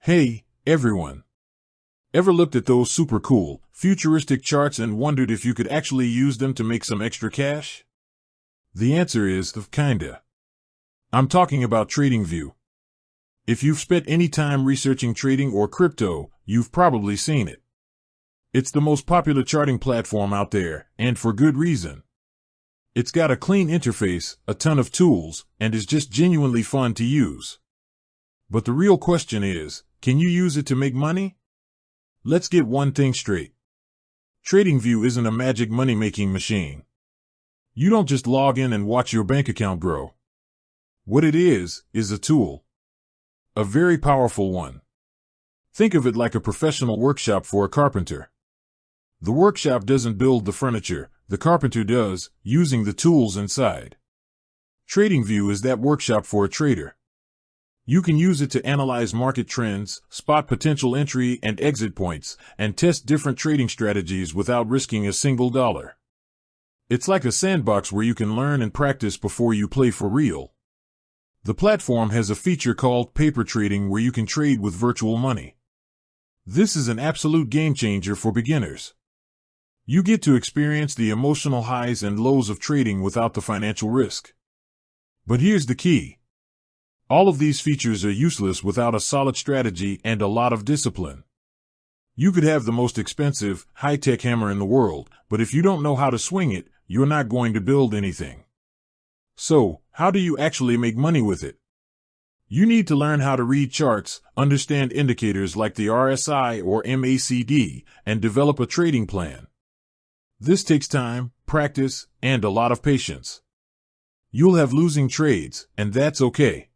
Hey, everyone. Ever looked at those super cool, futuristic charts and wondered if you could actually use them to make some extra cash? The answer is, kinda. I'm talking about TradingView. If you've spent any time researching trading or crypto, you've probably seen it. It's the most popular charting platform out there, and for good reason. It's got a clean interface, a ton of tools, and is just genuinely fun to use. But the real question is, can you use it to make money? Let's get one thing straight. TradingView isn't a magic money-making machine. You don't just log in and watch your bank account grow. What it is a tool. A very powerful one. Think of it like a professional workshop for a carpenter. The workshop doesn't build the furniture, the carpenter does, using the tools inside. TradingView is that workshop for a trader. You can use it to analyze market trends, spot potential entry and exit points, and test different trading strategies without risking a single dollar. It's like a sandbox where you can learn and practice before you play for real. The platform has a feature called paper trading where you can trade with virtual money. This is an absolute game changer for beginners. You get to experience the emotional highs and lows of trading without the financial risk. But here's the key. All of these features are useless without a solid strategy and a lot of discipline. You could have the most expensive, high-tech hammer in the world, but if you don't know how to swing it, you're not going to build anything. So, how do you actually make money with it? You need to learn how to read charts, understand indicators like the RSI or MACD, and develop a trading plan. This takes time, practice, and a lot of patience. You'll have losing trades, and that's okay.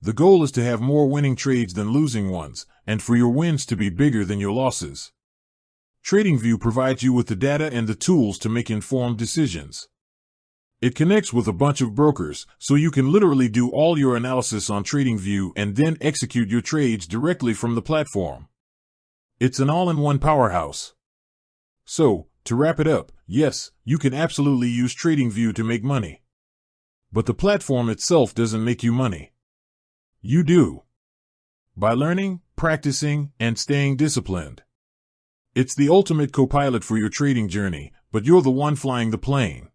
The goal is to have more winning trades than losing ones, and for your wins to be bigger than your losses. TradingView provides you with the data and the tools to make informed decisions. It connects with a bunch of brokers, so you can literally do all your analysis on TradingView and then execute your trades directly from the platform. It's an all-in-one powerhouse. So, to wrap it up, yes, you can absolutely use TradingView to make money. But the platform itself doesn't make you money. You do. By learning, practicing, and staying disciplined. It's the ultimate co-pilot for your trading journey, but you're the one flying the plane.